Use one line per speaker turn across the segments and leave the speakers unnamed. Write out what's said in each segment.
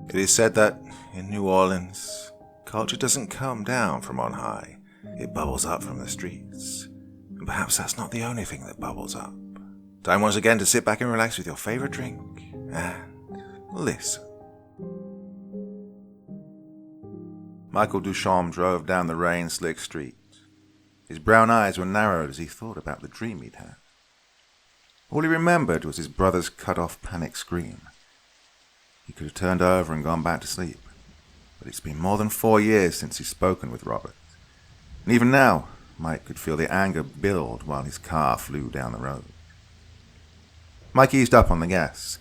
It is said that in New Orleans, culture doesn't come down from on high, it bubbles up from the streets. And perhaps that's not the only thing that bubbles up. Time once again to sit back and relax with your favorite drink and listen. Michael Duchamp drove down the rain-slick street. His brown eyes were narrowed as he thought about the dream he'd had. All he remembered was his brother's cut-off panic scream. He could have turned over and gone back to sleep, but it's been more than 4 years since he'd spoken with Robert. And even now, Mike could feel the anger build while his car flew down the road. Mike eased up on the gas.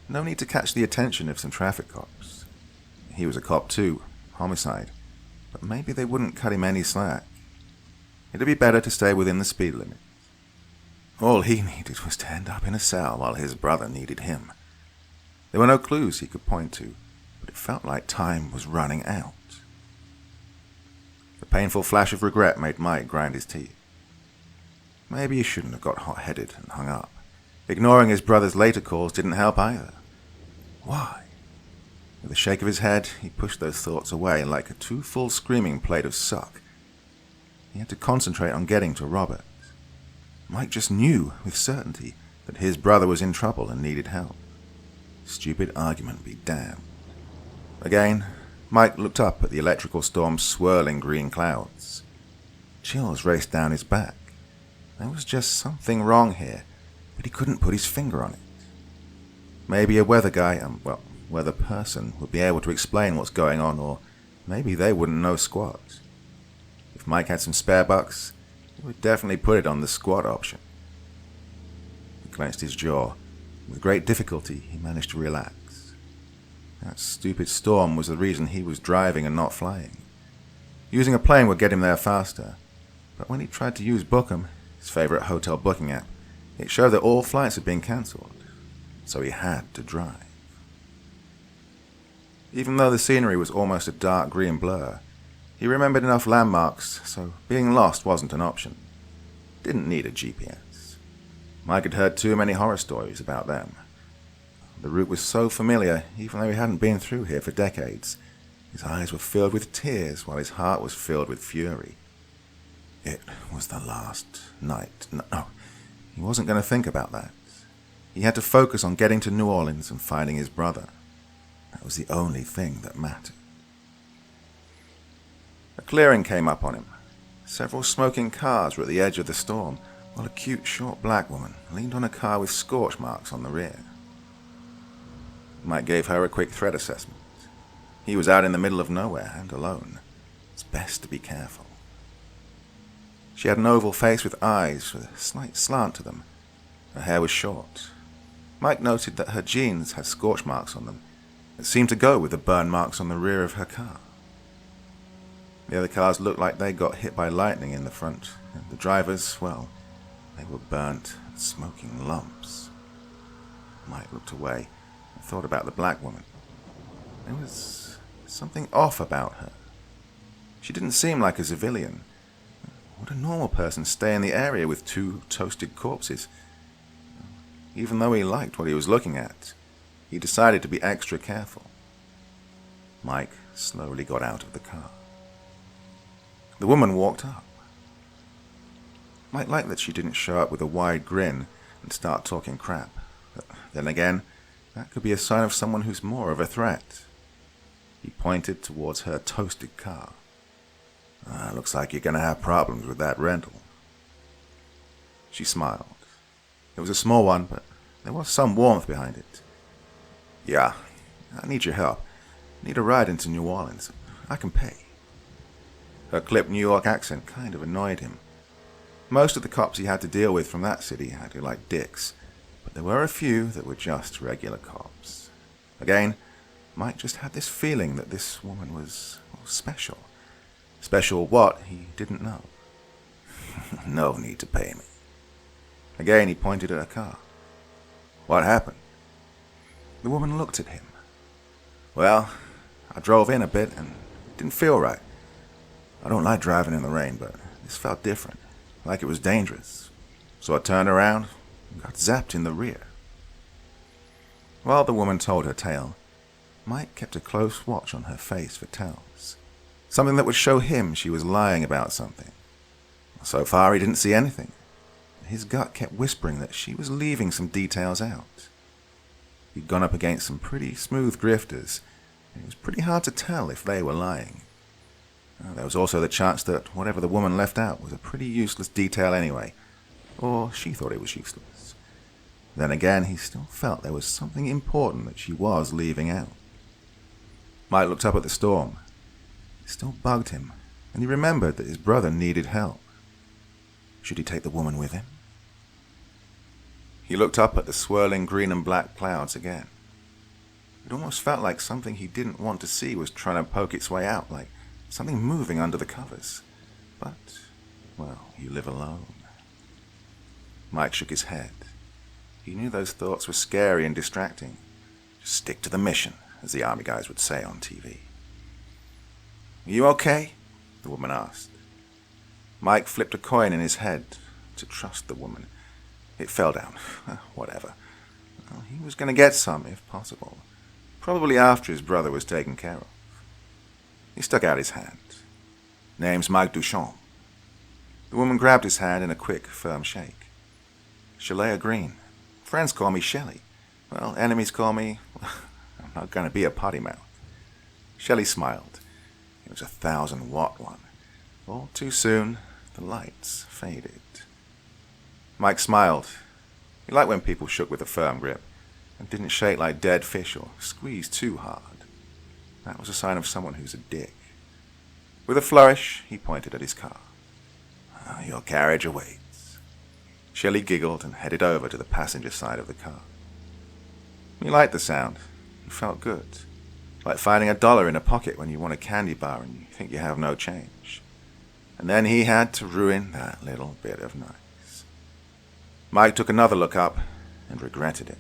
No need to catch the attention of some traffic cops. He was a cop too, homicide, but maybe they wouldn't cut him any slack. It'd be better to stay within the speed limit. All he needed was to end up in a cell while his brother needed him. There were no clues he could point to, but it felt like time was running out. The painful flash of regret made Mike grind his teeth. Maybe he shouldn't have got hot-headed and hung up. Ignoring his brother's later calls didn't help either. Why? With a shake of his head, he pushed those thoughts away like a too-full screaming plate of suck. He had to concentrate on getting to Robert. Mike just knew with certainty that his brother was in trouble and needed help. Stupid argument be damned. Again, Mike looked up at the electrical storm's swirling green clouds. Chills raced down his back. There was just something wrong here, but he couldn't put his finger on it. Maybe a weather guy, weather person, would be able to explain what's going on, or maybe they wouldn't know squat. If Mike had some spare bucks, he would definitely put it on the squat option. He clenched his jaw. With great difficulty, he managed to relax. That stupid storm was the reason he was driving and not flying. Using a plane would get him there faster, but when he tried to use Bookem, his favorite hotel booking app, it showed that all flights had been cancelled, so he had to drive. Even though the scenery was almost a dark green blur, he remembered enough landmarks, so being lost wasn't an option. Didn't need a GPS. Mike had heard too many horror stories about them. The route was so familiar, even though he hadn't been through here for decades. His eyes were filled with tears while his heart was filled with fury. It was the last night. No, he wasn't going to think about that. He had to focus on getting to New Orleans and finding his brother. That was the only thing that mattered. A clearing came up on him. Several smoking cars were at the edge of the storm, while a cute, short black woman leaned on a car with scorch marks on the rear. Mike gave her a quick threat assessment. He was out in the middle of nowhere and alone. It's best to be careful. She had an oval face with eyes with a slight slant to them. Her hair was short. Mike noted that her jeans had scorch marks on them that seemed to go with the burn marks on the rear of her car. The other cars looked like they got hit by lightning in the front, and the drivers, well, they were burnt, smoking lumps. Mike looked away and thought about the black woman. There was something off about her. She didn't seem like a civilian. Would a normal person stay in the area with 2 toasted corpses? Even though he liked what he was looking at, he decided to be extra careful. Mike slowly got out of the car. The woman walked up. Mike liked that she didn't show up with a wide grin and start talking crap. But then again, that could be a sign of someone who's more of a threat. He pointed towards her toasted car. Looks like you're going to have problems with that rental. She smiled. It was a small one, but there was some warmth behind it. Yeah, I need your help. I need a ride into New Orleans. I can pay. Her clipped New York accent kind of annoyed him. Most of the cops he had to deal with from that city acted like dicks, but there were a few that were just regular cops. Again, Mike just had this feeling that this woman was special. Special what, he didn't know. No need to pay me. Again, he pointed at her car. What happened? The woman looked at him. Well, I drove in a bit and it didn't feel right. I don't like driving in the rain, but this felt different, like it was dangerous. So I turned around and got zapped in the rear. While the woman told her tale, Mike kept a close watch on her face for tells. Something that would show him she was lying about something. So far he didn't see anything. His gut kept whispering that she was leaving some details out. He'd gone up against some pretty smooth grifters, and it was pretty hard to tell if they were lying. There was also the chance that whatever the woman left out was a pretty useless detail anyway, or she thought it was useless. Then again, he still felt there was something important that she was leaving out. Mike looked up at the storm. It still bugged him, and he remembered that his brother needed help. Should he take the woman with him? He looked up at the swirling green and black clouds again. It almost felt like something he didn't want to see was trying to poke its way out, like something moving under the covers. But, well, you live alone. Mike shook his head. He knew those thoughts were scary and distracting. Just stick to the mission, as the army guys would say on TV. "Are you okay?" the woman asked. Mike flipped a coin in his head to trust the woman. It fell down. Whatever. Well, he was going to get some, if possible. Probably after his brother was taken care of. He stuck out his hand. "Name's Mike Duchamp." The woman grabbed his hand in a quick, firm shake. "Shalea Green. Friends call me Shelley. Well, enemies call me... I'm not going to be a potty mouth." Shelley smiled. It was a 1,000-watt one. All too soon, the lights faded. Mike smiled. He liked when people shook with a firm grip and didn't shake like dead fish or squeeze too hard. That was a sign of someone who's a dick. With a flourish, he pointed at his car. "Your carriage awaits." Shelley giggled and headed over to the passenger side of the car. He liked the sound. It felt good. Like finding $1 in a pocket when you want a candy bar and you think you have no change. And then he had to ruin that little bit of nice. Mike took another look up and regretted it.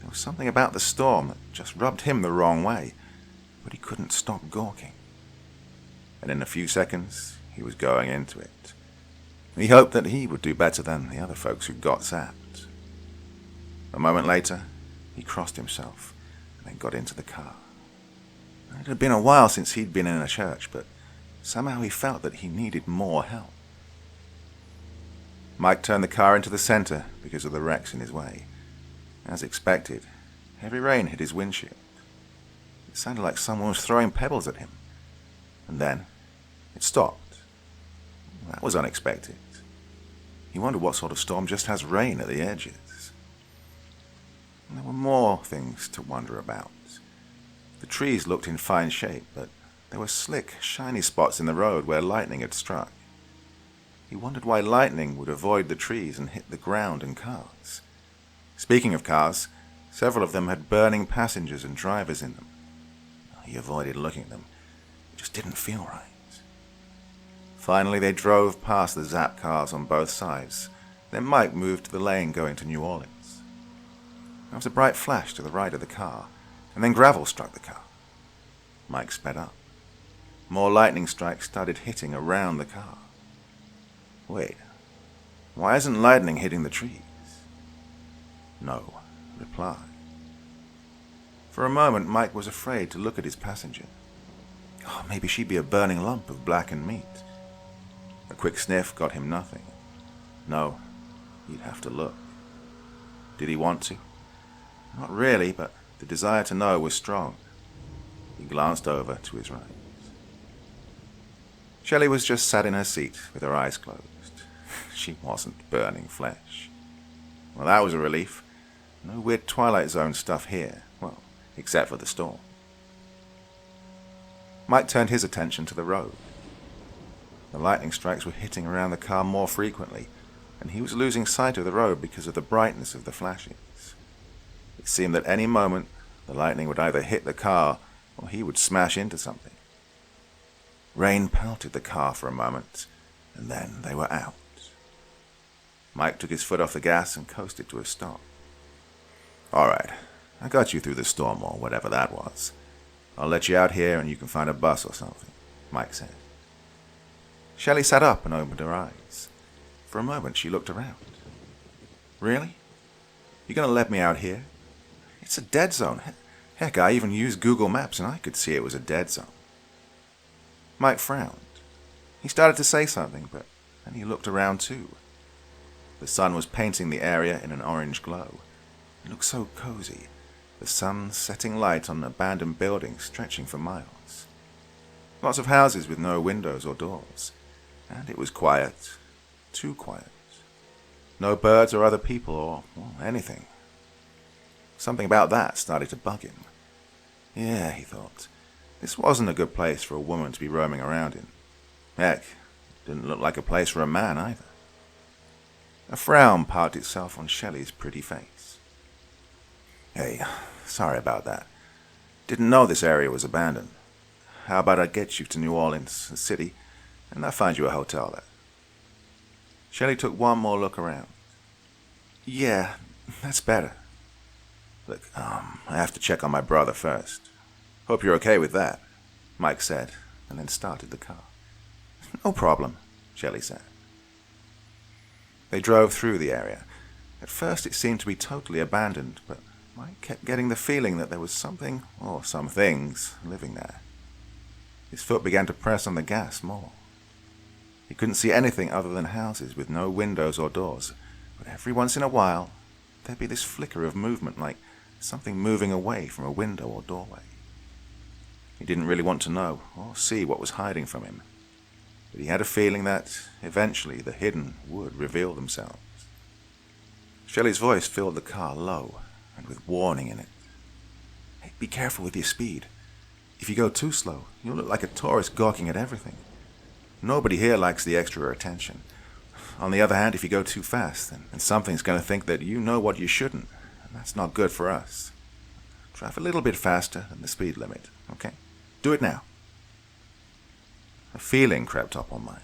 There was something about the storm that just rubbed him the wrong way, but he couldn't stop gawking. And in a few seconds, he was going into it. He hoped that he would do better than the other folks who got zapped. A moment later, he crossed himself and then got into the car. It had been a while since he'd been in a church, but somehow he felt that he needed more help. Mike turned the car into the center because of the wrecks in his way. As expected, heavy rain hit his windshield. It sounded like someone was throwing pebbles at him. And then it stopped. That was unexpected. He wondered what sort of storm just has rain at the edges. And there were more things to wonder about. The trees looked in fine shape, but there were slick, shiny spots in the road where lightning had struck. He wondered why lightning would avoid the trees and hit the ground and cars. Speaking of cars, several of them had burning passengers and drivers in them. He avoided looking at them. It just didn't feel right. Finally, they drove past the Zap cars on both sides. Then Mike moved to the lane going to New Orleans. There was a bright flash to the right of the car, and then gravel struck the car. Mike sped up. More lightning strikes started hitting around the car. Wait, why isn't lightning hitting the trees? No reply. For a moment, Mike was afraid to look at his passenger. Oh, maybe she'd be a burning lump of blackened meat. A quick sniff got him nothing. No, he'd have to look. Did he want to? Not really, but the desire to know was strong. He glanced over to his right. Shelley was just sat in her seat with her eyes closed. She wasn't burning flesh. Well, that was a relief. No weird Twilight Zone stuff here. Well, except for the storm. Mike turned his attention to the road. The lightning strikes were hitting around the car more frequently, and he was losing sight of the road because of the brightness of the flashes. It seemed that any moment the lightning would either hit the car or he would smash into something. Rain pelted the car for a moment, and then they were out. Mike took his foot off the gas and coasted to a stop. "All right, I got you through the storm or whatever that was. I'll let you out here and you can find a bus or something," Mike said. Shelley sat up and opened her eyes. For a moment she looked around. "Really? You're going to let me out here? It's a dead zone. Heck, I even used Google Maps and I could see it was a dead zone. Mike frowned. He started to say something, but then he looked around too. The sun was painting the area in an orange glow. It looked so cozy, the sun setting light on abandoned buildings stretching for miles. Lots of houses with no windows or doors, and it was quiet, too quiet. No birds or other people or, well, anything. Something about that started to bug him. Yeah, he thought, this wasn't a good place for a woman to be roaming around in. Heck, it didn't look like a place for a man either. A frown parked itself on Shelley's pretty face. Hey, sorry about that. Didn't know this area was abandoned. How about I get you to New Orleans, the city, and I find you a hotel there? Shelley took one more look around. Yeah, that's better. Look, I have to check on my brother first. Hope you're okay with that, Mike said, and then started the car. No problem, Shelley said. They drove through the area. At first it seemed to be totally abandoned, but Mike kept getting the feeling that there was something, or some things, living there. His foot began to press on the gas more. He couldn't see anything other than houses with no windows or doors, but every once in a while there'd be this flicker of movement, like something moving away from a window or doorway. He didn't really want to know or see what was hiding from him, but he had a feeling that eventually the hidden would reveal themselves. Shelley's voice filled the car low and with warning in it. Hey, be careful with your speed. If you go too slow, you'll look like a tourist gawking at everything. Nobody here likes the extra attention. On the other hand, if you go too fast, then something's going to think that you know what you shouldn't, and that's not good for us. Drive a little bit faster than the speed limit, okay? Do it now. A feeling crept up on Mike.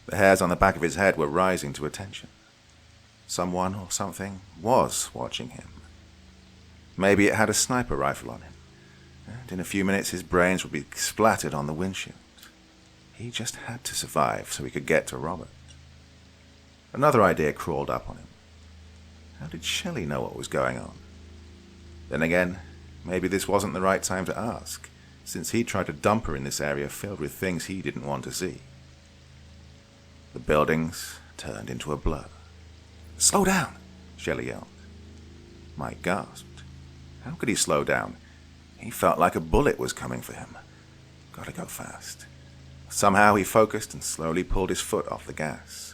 The hairs on the back of his head were rising to attention. Someone or something was watching him. Maybe it had a sniper rifle on him, and in a few minutes his brains would be splattered on the windshield. He just had to survive so he could get to Robert. Another idea crawled up on him. How did Shelley know what was going on? Then again, maybe this wasn't the right time to ask, since he tried to dump her in this area filled with things he didn't want to see. The buildings turned into a blur. Slow down, Shelley yelled. Mike gasped. How could he slow down? He felt like a bullet was coming for him. Gotta go fast. Somehow he focused and slowly pulled his foot off the gas.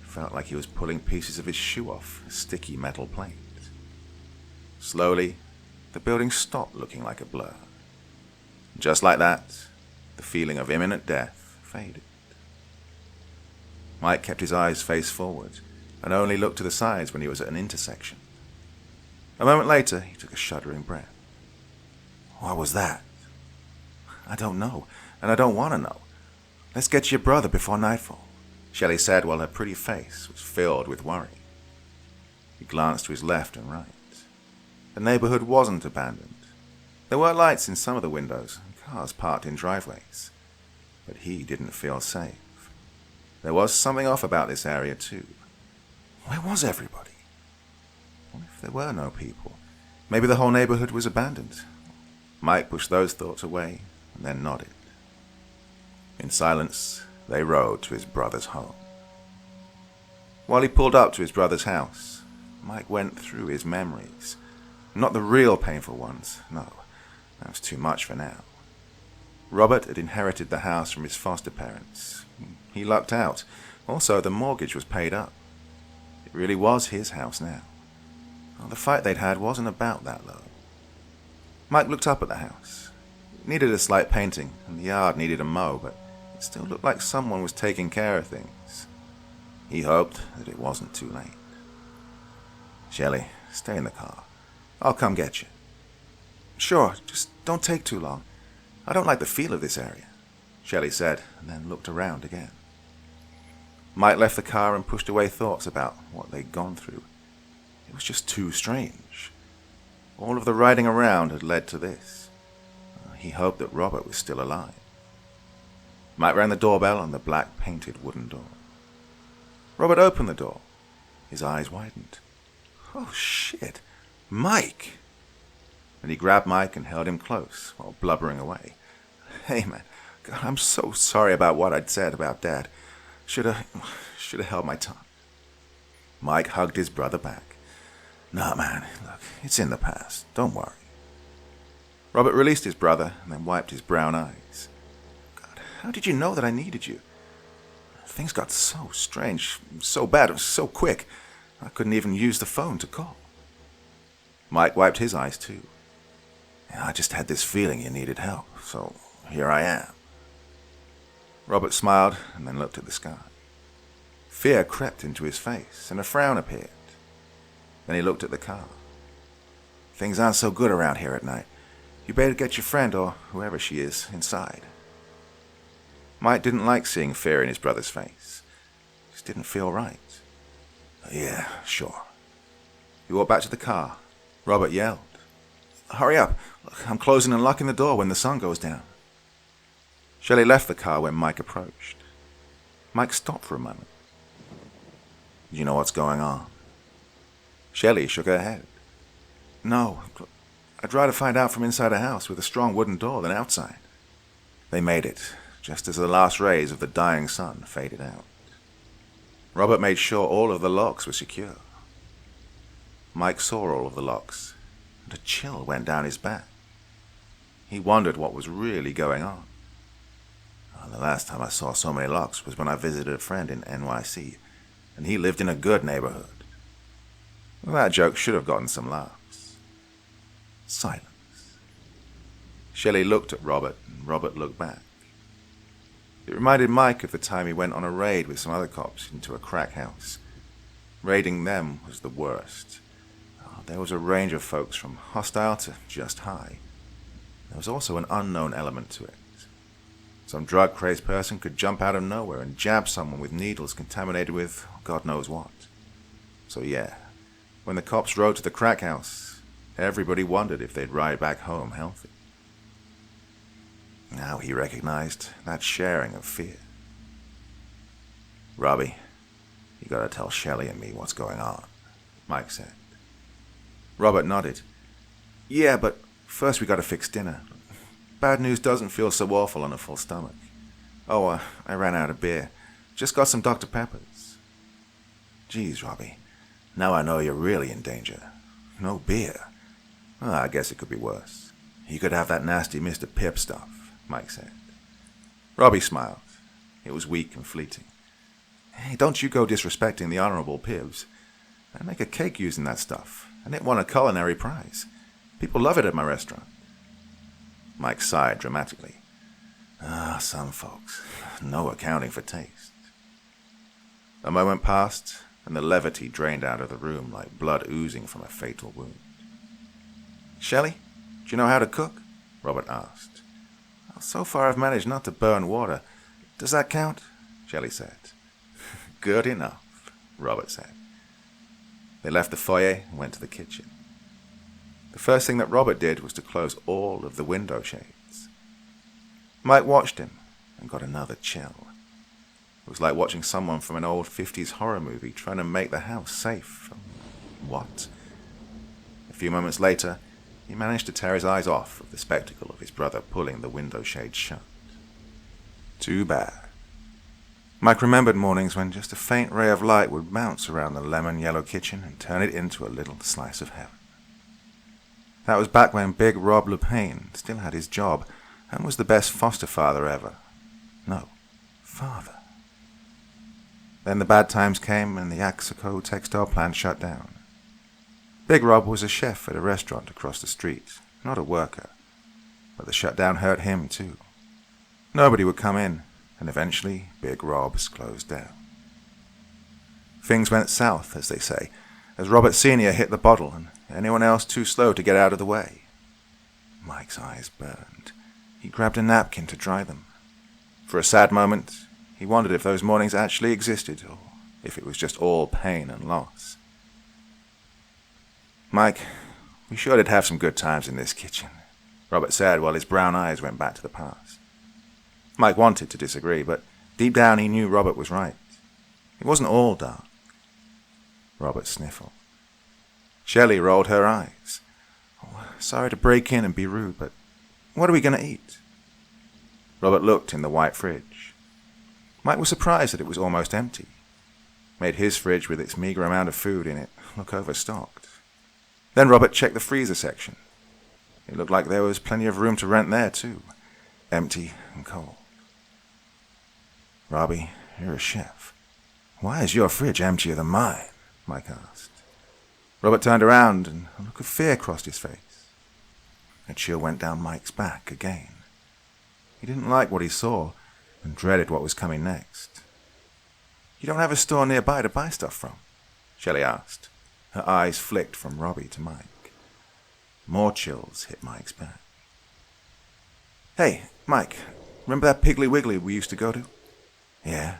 It felt like he was pulling pieces of his shoe off a sticky metal plate. Slowly, the building stopped looking like a blur. Just like that, the feeling of imminent death faded. Mike kept his eyes face forward and only looked to the sides when he was at an intersection. A moment later, he took a shuddering breath. What was that? I don't know, and I don't want to know. Let's get to your brother before nightfall, Shelley said while her pretty face was filled with worry. He glanced to his left and right. The neighborhood wasn't abandoned. There were lights in some of the windows and cars parked in driveways, but he didn't feel safe. There was something off about this area too. Where was everybody? What if there were no people? Maybe the whole neighborhood was abandoned. Mike pushed those thoughts away and then nodded. In silence, they rode to his brother's home. While he pulled up to his brother's house, Mike went through his memories. Not the real painful ones, no. That was too much for now. Robert had inherited the house from his foster parents. He lucked out. Also, the mortgage was paid up. It really was his house now. Well, the fight they'd had wasn't about that, though. Mike looked up at the house. It needed a slight painting, and the yard needed a mow, but it still looked like someone was taking care of things. He hoped that it wasn't too late. Shelley, stay in the car. I'll come get you. Sure, just don't take too long. I don't like the feel of this area, Shelley said, and then looked around again. Mike left the car and pushed away thoughts about what they'd gone through. It was just too strange. All of the riding around had led to this. He hoped that Robert was still alive. Mike rang the doorbell on the black painted wooden door. Robert opened the door. His eyes widened. Oh, shit. Mike! Then he grabbed Mike and held him close while blubbering away. "Hey, man, God, I'm so sorry about what I'd said about Dad. Should have held my tongue." Mike hugged his brother back. "Nah, man, look, it's in the past. Don't worry." Robert released his brother and then wiped his brown eyes. "God, how did you know that I needed you? Things got so strange, so bad, so quick. I couldn't even use the phone to call." Mike wiped his eyes too. "I just had this feeling you needed help, so here I am." Robert smiled and then looked at the sky. Fear crept into his face and a frown appeared. Then he looked at the car. "Things aren't so good around here at night. You better get your friend, or whoever she is, inside." Mike didn't like seeing fear in his brother's face. It just didn't feel right. "Yeah, sure." He walked back to the car. Robert yelled, "Hurry up! Look, I'm closing and locking the door when the sun goes down." Shelley left the car when Mike approached. Mike stopped for a moment. "Do you know what's going on?" Shelley shook her head. "No, I'd rather find out from inside a house with a strong wooden door than outside." They made it, just as the last rays of the dying sun faded out. Robert made sure all of the locks were secure. Mike saw all of the locks, and a chill went down his back. He wondered what was really going on. The last time I saw so many locks was when I visited a friend in NYC, and he lived in a good neighborhood. Well, that joke should have gotten some laughs. Silence. Shelley looked at Robert, and Robert looked back. It reminded Mike of the time he went on a raid with some other cops into a crack house. Raiding them was the worst. There was a range of folks from hostile to just high. There was also an unknown element to it. Some drug-crazed person could jump out of nowhere and jab someone with needles contaminated with God knows what. So yeah, when the cops rode to the crack house, everybody wondered if they'd ride back home healthy. Now he recognized that sharing of fear. "Robbie, you gotta tell Shelley and me what's going on," Mike said. Robert nodded. "Yeah, but first we gotta fix dinner. Bad news doesn't feel so awful on a full stomach. Oh, I ran out of beer. Just got some Dr. Peppers." "Geez, Robbie, now I know you're really in danger. No beer? Well, I guess it could be worse. You could have that nasty Mr. Pip stuff," Mike said. Robbie smiled. It was weak and fleeting. "Hey, don't you go disrespecting the Honorable Pibbs. I make a cake using that stuff, and it won a culinary prize. People love it at my restaurant." Mike sighed dramatically. Some folks. No accounting for taste." A moment passed, and the levity drained out of the room like blood oozing from a fatal wound. "Shelley, do you know how to cook?" Robert asked. "So far I've managed not to burn water. Does that count?" Shelley said. "Good enough," Robert said. They left the foyer and went to the kitchen. The first thing that Robert did was to close all of the window shades. Mike watched him and got another chill. It was like watching someone from an old 50s horror movie trying to make the house safe from what? A few moments later, he managed to tear his eyes off of the spectacle of his brother pulling the window shades shut. Too bad. Mike remembered mornings when just a faint ray of light would bounce around the lemon-yellow kitchen and turn it into a little slice of heaven. That was back when Big Rob LePain still had his job and was the best foster father ever. No, father. Then the bad times came and the Axaco textile plant shut down. Big Rob was a chef at a restaurant across the street, not a worker. But the shutdown hurt him too. Nobody would come in, and eventually Big Rob's closed down. Things went south, as they say, as Robert Sr. hit the bottle and anyone else too slow to get out of the way. Mike's eyes burned. He grabbed a napkin to dry them. For a sad moment, he wondered if those mornings actually existed, or if it was just all pain and loss. "Mike, we sure did have some good times in this kitchen," Robert said while his brown eyes went back to the past. Mike wanted to disagree, but deep down he knew Robert was right. It wasn't all dark. Robert sniffled. Shelley rolled her eyes. sorry to break in and be rude, but what are we going to eat? Robert looked in the white fridge. Mike was surprised that it was almost empty. Made his fridge with its meager amount of food in it look overstocked. Then Robert checked the freezer section. It looked like there was plenty of room to rent there, too. Empty and cold. Robbie, you're a chef. Why is your fridge emptier than mine? Mike asked. Robert turned around and a look of fear crossed his face. A chill went down Mike's back again. He didn't like what he saw and dreaded what was coming next. You don't have a store nearby to buy stuff from? Shelley asked. Her eyes flicked from Robbie to Mike. More chills hit Mike's back. Hey, Mike, remember that Piggly Wiggly we used to go to? Yeah.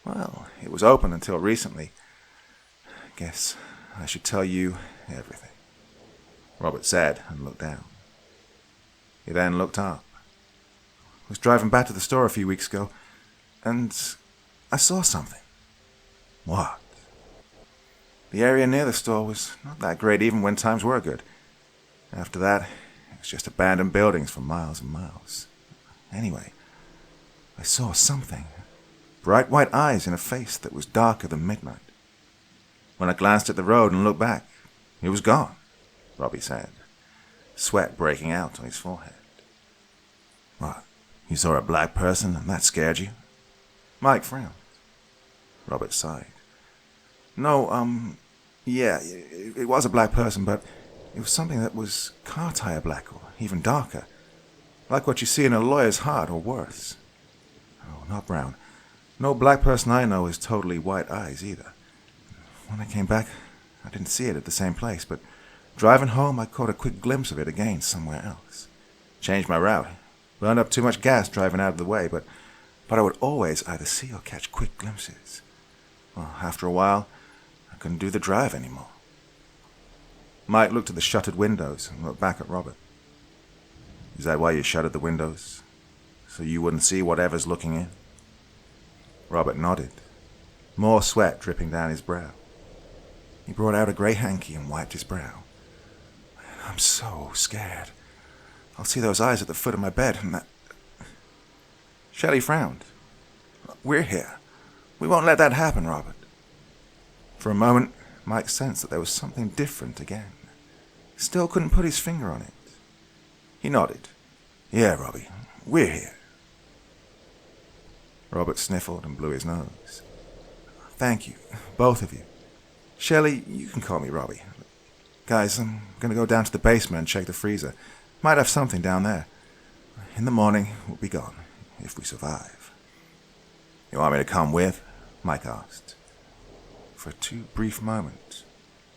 Well, it was open until recently. Guess I should tell you everything, Robert said and looked down. He then looked up. I was driving back to the store a few weeks ago, and I saw something. What? The area near the store was not that great even when times were good. After that, it was just abandoned buildings for miles and miles. Anyway, I saw something. Bright white eyes in a face that was darker than midnight. When I glanced at the road and looked back, it was gone, Robbie said, sweat breaking out on his forehead. What, you saw a black person and that scared you? Mike frowned. Robert sighed. No, yeah, it was a black person, but it was something that was car tire black or even darker. Like what you see in a lawyer's heart or worse. Oh, not brown. No black person I know has totally white eyes either. When I came back, I didn't see it at the same place, but driving home I caught a quick glimpse of it again somewhere else. Changed my route. Burned up too much gas driving out of the way, but I would always either see or catch quick glimpses. Well, after a while, I couldn't do the drive anymore. Mike looked at the shuttered windows and looked back at Robert. Is that why you shuttered the windows? So you wouldn't see whatever's looking in? Robert nodded, more sweat dripping down his brow. He brought out a grey hanky and wiped his brow. I'm so scared. I'll see those eyes at the foot of my bed and that... Shelley frowned. We're here. We won't let that happen, Robert. For a moment, Mike sensed that there was something different again. Still couldn't put his finger on it. He nodded. Yeah, Robbie, we're here. Robert sniffled and blew his nose. Thank you, both of you. Shelley, you can call me Robbie. Guys, I'm going to go down to the basement and check the freezer. Might have something down there. In the morning, we'll be gone, if we survive. You want me to come with? Mike asked. For 2 brief moments,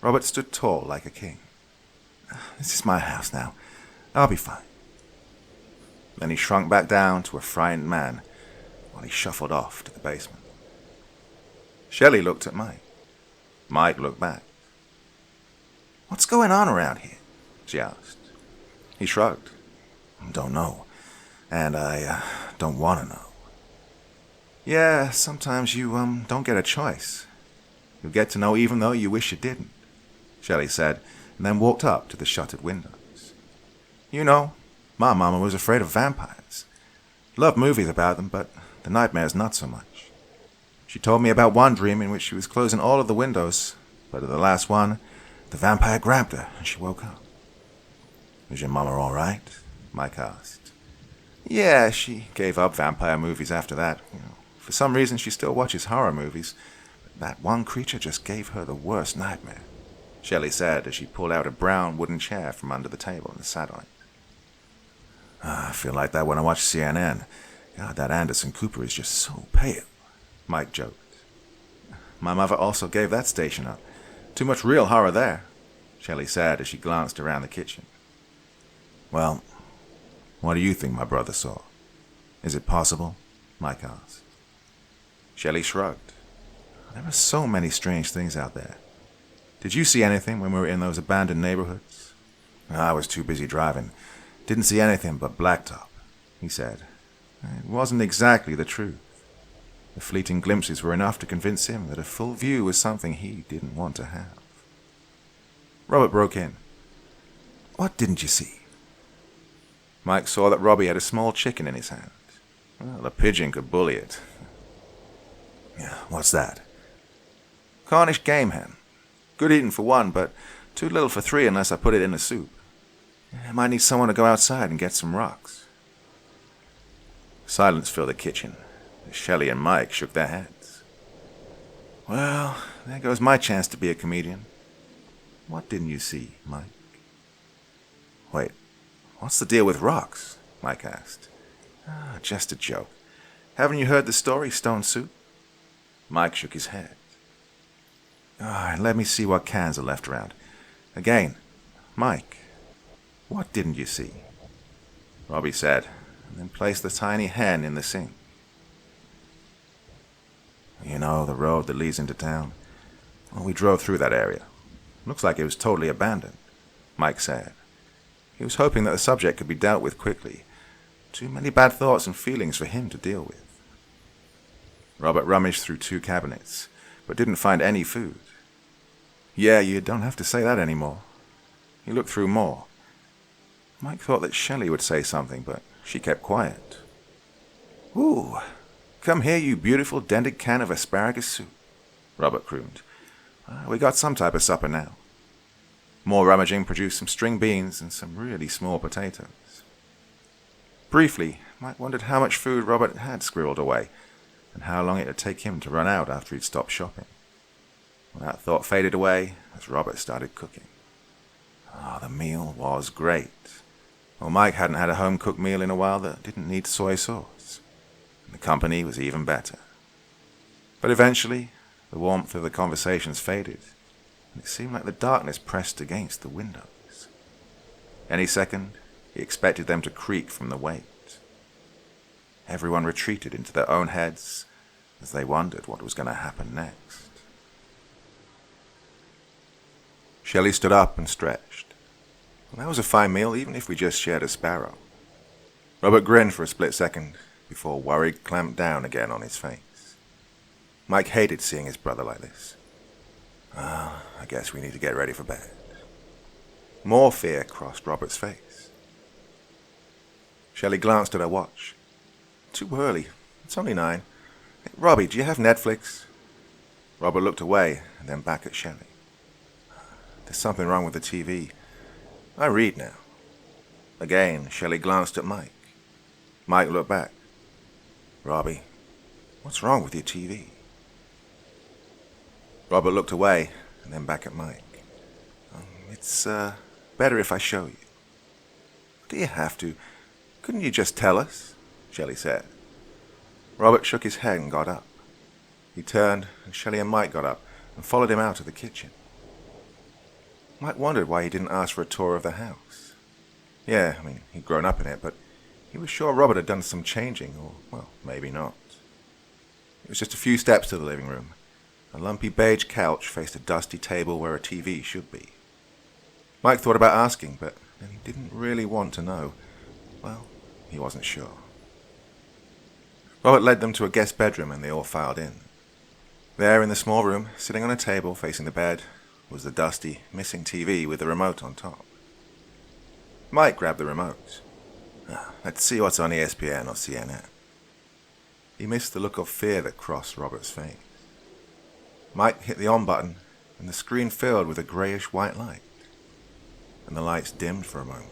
Robert stood tall like a king. This is my house now. I'll be fine. Then he shrunk back down to a frightened man while he shuffled off to the basement. Shelley looked at Mike. Mike looked back. What's going on around here? She asked. He shrugged. Don't know. And I don't want to know. Yeah, sometimes you don't get a choice. You'll get to know even though you wish you didn't, Shelley said, and then walked up to the shuttered windows. You know, my mama was afraid of vampires. Loved movies about them, but the nightmares not so much. She told me about one dream in which she was closing all of the windows, but at the last one, the vampire grabbed her and she woke up. Is your mama all right? Mike asked. Yeah, she gave up vampire movies after that. For some reason, she still watches horror movies. But that one creature just gave her the worst nightmare, Shelley said as she pulled out a brown wooden chair from under the table and sat on it. I feel like that when I watch CNN. God, that Anderson Cooper is just so pale, Mike joked. My mother also gave that station up. Too much real horror there, Shelley said as she glanced around the kitchen. Well, what do you think my brother saw? Is it possible? Mike asked. Shelley shrugged. There are so many strange things out there. Did you see anything when we were in those abandoned neighborhoods? I was too busy driving. Didn't see anything but blacktop, he said. It wasn't exactly the truth. The fleeting glimpses were enough to convince him that a full view was something he didn't want to have. Robert broke in. What didn't you see? Mike saw that Robbie had a small chicken in his hand. Well, a pigeon could bully it. Yeah, what's that? Cornish game hen. Good eating for one, but too little for three unless I put it in a soup. I might need someone to go outside and get some rocks. Silence filled the kitchen. Shelley and Mike shook their heads. Well, there goes my chance to be a comedian. What didn't you see, Mike? Wait, what's the deal with rocks? Mike asked. Just a joke. Haven't you heard the story, Stone Soup? Mike shook his head. Let me see what cans are left around. Again, Mike, what didn't you see? Robbie said, and then placed the tiny hen in the sink. You know, the road that leads into town? Well, we drove through that area. Looks like it was totally abandoned, Mike said. He was hoping that the subject could be dealt with quickly. Too many bad thoughts and feelings for him to deal with. Robert rummaged through 2 cabinets, but didn't find any food. Yeah, you don't have to say that anymore. He looked through more. Mike thought that Shelley would say something, but she kept quiet. Ooh, come here, you beautiful dented can of asparagus soup, Robert crooned. We got some type of supper now. More rummaging produced some string beans and some really small potatoes. Briefly, Mike wondered how much food Robert had squirreled away, and how long it would take him to run out after he'd stopped shopping. Well, that thought faded away as Robert started cooking. The meal was great. Well, Mike hadn't had a home-cooked meal in a while that didn't need soy sauce. And the company was even better. But eventually, the warmth of the conversations faded, and it seemed like the darkness pressed against the windows. Any second, he expected them to creak from the weight. Everyone retreated into their own heads as they wondered what was going to happen next. Shelley stood up and stretched. Well, that was a fine meal, even if we just shared a sparrow. Robert grinned for a split second before worry clamped down again on his face. Mike hated seeing his brother like this. I guess we need to get ready for bed. More fear crossed Robert's face. Shelley glanced at her watch. Too early. It's only 9. Hey, Robbie, do you have Netflix? Robert looked away and then back at Shelley. There's something wrong with the TV. I read now. Again, Shelley glanced at Mike. Mike looked back. Robbie, what's wrong with your TV? Robert looked away and then back at Mike. It's better if I show you. Do you have to? Couldn't you just tell us? Shelley said. Robert shook his head and got up. He turned, and Shelley and Mike got up and followed him out of the kitchen. Mike wondered why he didn't ask for a tour of the house. Yeah, he'd grown up in it, but he was sure Robert had done some changing, or, well, maybe not. It was just a few steps to the living room. A lumpy beige couch faced a dusty table where a TV should be. Mike thought about asking, but then he didn't really want to know. Well, he wasn't sure. Robert led them to a guest bedroom and they all filed in. There in the small room, sitting on a table facing the bed, was the dusty, missing TV with the remote on top. Mike grabbed the remote. Let's see what's on ESPN or CNN. He missed the look of fear that crossed Robert's face. Mike hit the on button and the screen filled with a greyish-white light. And the lights dimmed for a moment.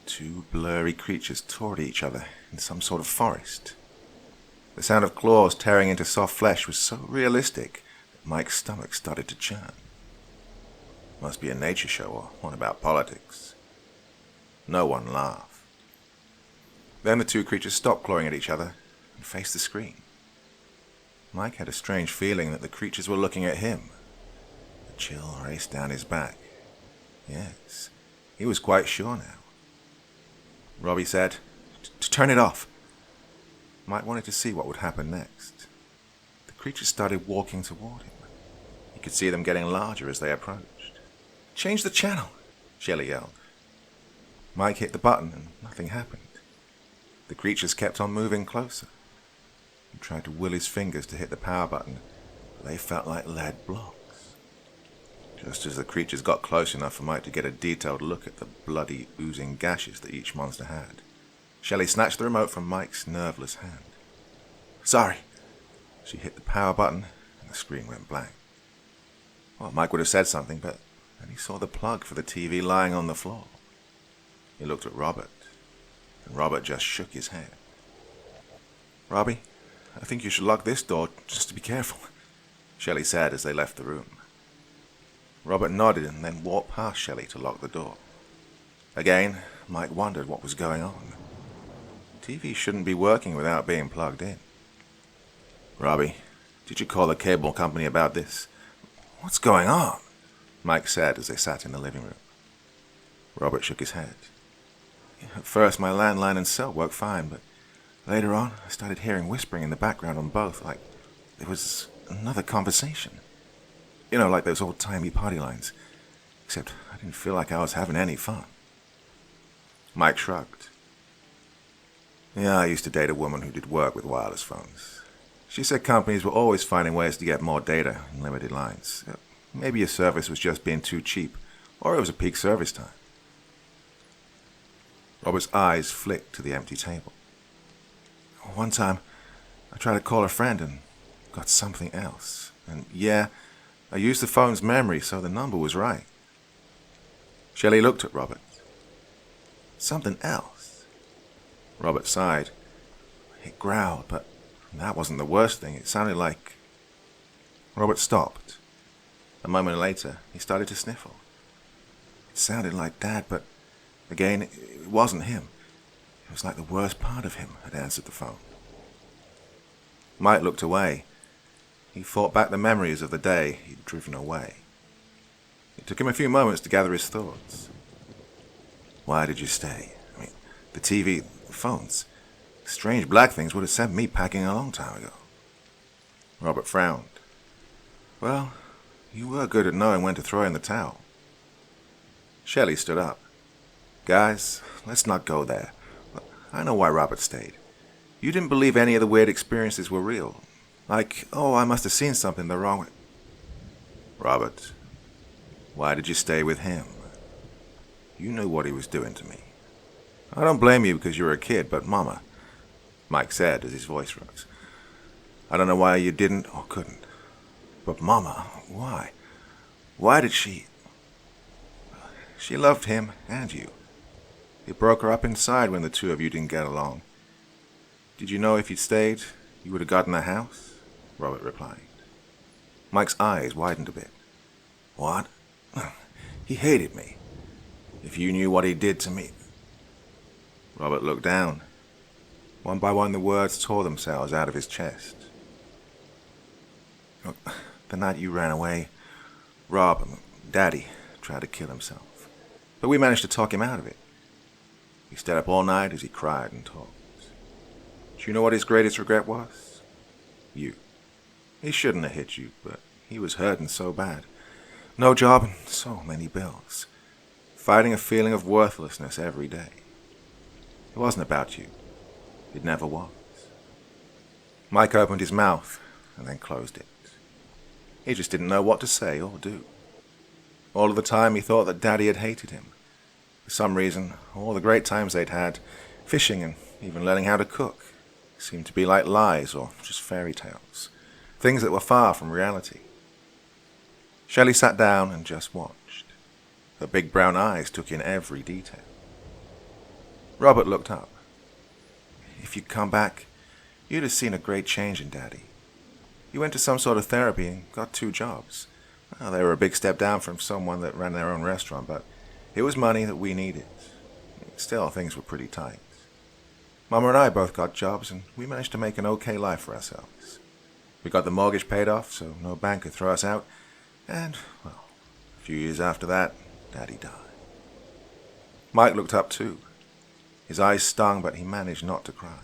2 blurry creatures tore at each other in some sort of forest. The sound of claws tearing into soft flesh was so realistic that Mike's stomach started to churn. Must be a nature show or one about politics. No one laughed. Then the 2 creatures stopped clawing at each other and faced the screen. Mike had a strange feeling that the creatures were looking at him. A chill raced down his back. Yes, he was quite sure now. Robbie said, "Turn it off." Mike wanted to see what would happen next. The creatures started walking toward him. He could see them getting larger as they approached. "Change the channel," Shelley yelled. Mike hit the button and nothing happened. The creatures kept on moving closer. He tried to will his fingers to hit the power button, but they felt like lead blocks. just as the creatures got close enough for Mike to get a detailed look at the bloody, oozing gashes that each monster had. Shelley snatched the remote from Mike's nerveless hand. "Sorry." She hit the power button, and the screen went blank. Well, Mike would have said something, but then he saw the plug for the TV lying on the floor. He looked at Robert, and Robert just shook his head. "Robbie, I think you should lock this door just to be careful," Shelley said as they left the room. Robert nodded and then walked past Shelley to lock the door. Again, Mike wondered what was going on. The TV shouldn't be working without being plugged in. "Robbie, did you call the cable company about this? What's going on?" Mike said as they sat in the living room. Robert shook his head. "At first my landline and cell worked fine, but later on I started hearing whispering in the background on both, like there was another conversation. You know, like those old-timey party lines. Except I didn't feel like I was having any fun." Mike shrugged. "Yeah, I used to date a woman who did work with wireless phones. She said companies were always finding ways to get more data in limited lines. Maybe your service was just being too cheap, or it was a peak service time." Robert's eyes flicked to the empty table. "One time, I tried to call a friend and got something else. And yeah, I used the phone's memory, so the number was right." Shelley looked at Robert. "Something else?" Robert sighed. It growled, but that wasn't the worst thing. It sounded like... Robert stopped. A moment later, he started to sniffle. It sounded like Dad, but again, it wasn't him. It was like the worst part of him had answered the phone. Mike looked away. He fought back the memories of the day he'd driven away. It took him a few moments to gather his thoughts. "Why did you stay? I mean, the TV, the phones. Strange black things would have sent me packing a long time ago." Robert frowned. "Well, you were good at knowing when to throw in the towel." Shelley stood up. "Guys, let's not go there. I know why Robert stayed. You didn't believe any of the weird experiences were real. Like, oh, I must have seen something the wrong way." "Robert, why did you stay with him? You knew what he was doing to me. I don't blame you because you were a kid, but Mama," Mike said as his voice rose. "I don't know why you didn't or couldn't. But Mama, why? Why did she... She loved him and you. It broke her up inside when the two of you didn't get along. Did you know if you'd stayed, you would have gotten a house?" Robert replied. Mike's eyes widened a bit. "What? He hated me. If you knew what he did to me..." Robert looked down. One by one the words tore themselves out of his chest. "The night you ran away, Rob, Daddy, tried to kill himself. But we managed to talk him out of it. He stayed up all night as he cried and talked. Do you know what his greatest regret was? You. He shouldn't have hit you, but he was hurting so bad. No job and so many bills. Fighting a feeling of worthlessness every day. It wasn't about you. It never was." Mike opened his mouth and then closed it. He just didn't know what to say or do. All of the time he thought that Daddy had hated him. For some reason, all the great times they'd had, fishing and even learning how to cook, seemed to be like lies or just fairy tales. Things that were far from reality. Shelley sat down and just watched. Her big brown eyes took in every detail. Robert looked up. "If you'd come back, you'd have seen a great change in Daddy. He went to some sort of therapy and got 2 jobs. Well, they were a big step down from someone that ran their own restaurant, but it was money that we needed. Still, things were pretty tight. Mama and I both got jobs, and we managed to make an okay life for ourselves. We got the mortgage paid off, so no bank could throw us out, and, well, a few years after that, Daddy died." Mike looked up too. His eyes stung, but he managed not to cry.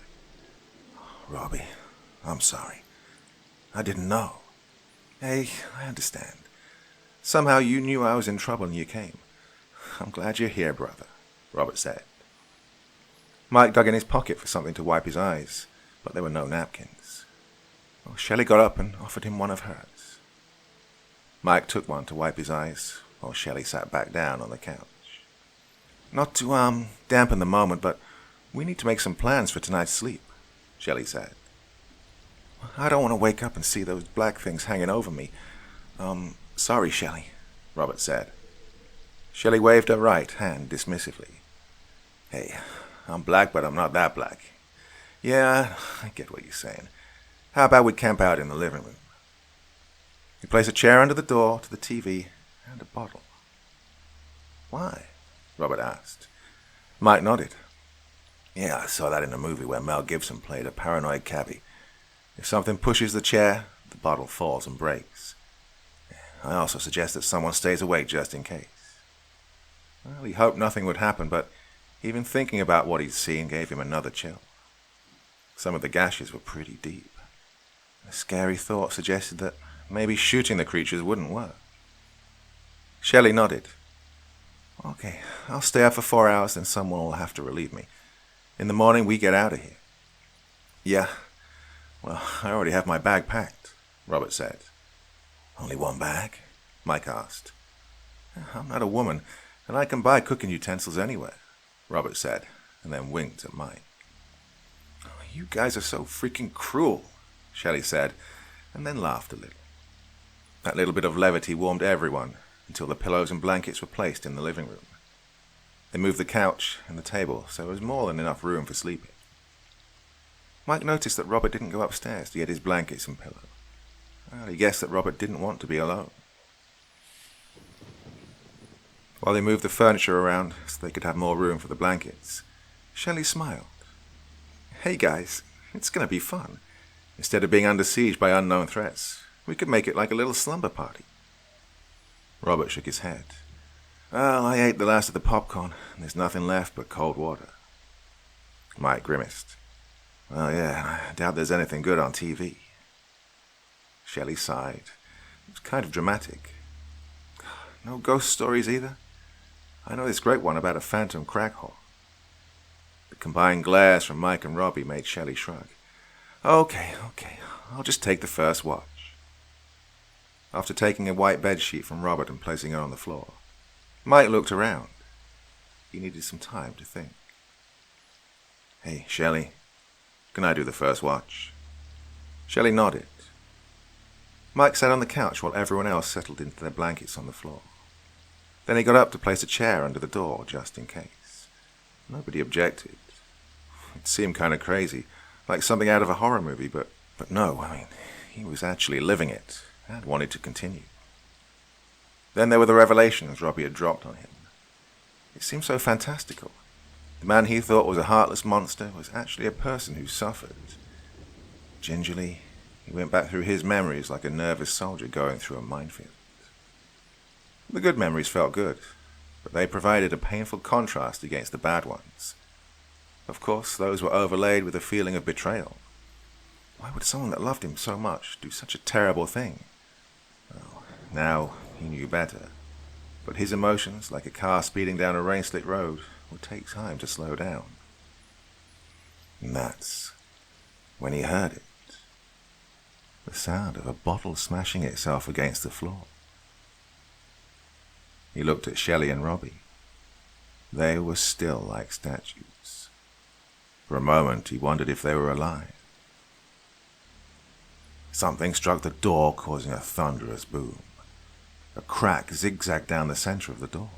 "Robbie, I'm sorry. I didn't know." "Hey, I understand. Somehow you knew I was in trouble and you came. I'm glad you're here, brother," Robert said. Mike dug in his pocket for something to wipe his eyes, but there were no napkins. Well, Shelley got up and offered him one of hers. Mike took one to wipe his eyes, while Shelley sat back down on the couch. Not to, dampen the moment, but we need to make some plans for tonight's sleep, Shelley said. I don't want to wake up and see those black things hanging over me. Sorry, Shelley, Robert said. Shelley waved her right hand dismissively. Hey, I'm black, but I'm not that black. Yeah, I get what you're saying. How about we camp out in the living room? You place a chair under the door to the TV and a bottle. Why? Robert asked. Mike nodded. Yeah, I saw that in a movie where Mel Gibson played a paranoid cabbie. If something pushes the chair, the bottle falls and breaks. I also suggest that someone stays awake just in case. Well, he hoped nothing would happen, but even thinking about what he'd seen gave him another chill. Some of the gashes were pretty deep. A scary thought suggested that maybe shooting the creatures wouldn't work. Shelley nodded. Okay, I'll stay up for 4 hours, then someone will have to relieve me. In the morning, we get out of here. Yeah, well, I already have my bag packed, Robert said. Only one bag? Mike asked. I'm not a woman, and I can buy cooking utensils anywhere, Robert said, and then winked at Mike. Oh, you guys are so freaking cruel, Shelley said, and then laughed a little. That little bit of levity warmed everyone until the pillows and blankets were placed in the living room. They moved the couch and the table so there was more than enough room for sleeping. Mike noticed that Robert didn't go upstairs to get his blankets and pillow. Well, he guessed that Robert didn't want to be alone. While they moved the furniture around so they could have more room for the blankets, Shelley smiled. Hey guys, it's going to be fun. Instead of being under siege by unknown threats, we could make it like a little slumber party. Robert shook his head. Well, I ate the last of the popcorn, and there's nothing left but cold water. Mike grimaced. Well, yeah, I doubt there's anything good on TV. Shelley sighed. It was kind of dramatic. No ghost stories either? I know this great one about a phantom crack hole. The combined glares from Mike and Robbie made Shelley shrug. Okay, I'll just take the first watch. After taking a white bedsheet from Robert and placing it on the floor, Mike looked around. He needed some time to think. Hey, Shelley, can I do the first watch? Shelley nodded. Mike sat on the couch while everyone else settled into their blankets on the floor. Then he got up to place a chair under the door just in case. Nobody objected. It seemed kind of crazy, like something out of a horror movie, but no, he was actually living it and wanted to continue. Then there were the revelations Robbie had dropped on him. It seemed so fantastical. The man he thought was a heartless monster was actually a person who suffered. Gingerly, he went back through his memories like a nervous soldier going through a minefield. The good memories felt good, but they provided a painful contrast against the bad ones. Of course, those were overlaid with a feeling of betrayal. Why would someone that loved him so much do such a terrible thing? Well, now he knew better, but his emotions, like a car speeding down a rain-slick road, would take time to slow down. And that's when he heard it. The sound of a bottle smashing itself against the floor. He looked at Shelley and Robbie. They were still like statues. For a moment, he wondered if they were alive. Something struck the door, causing a thunderous boom. A crack zigzagged down the center of the door.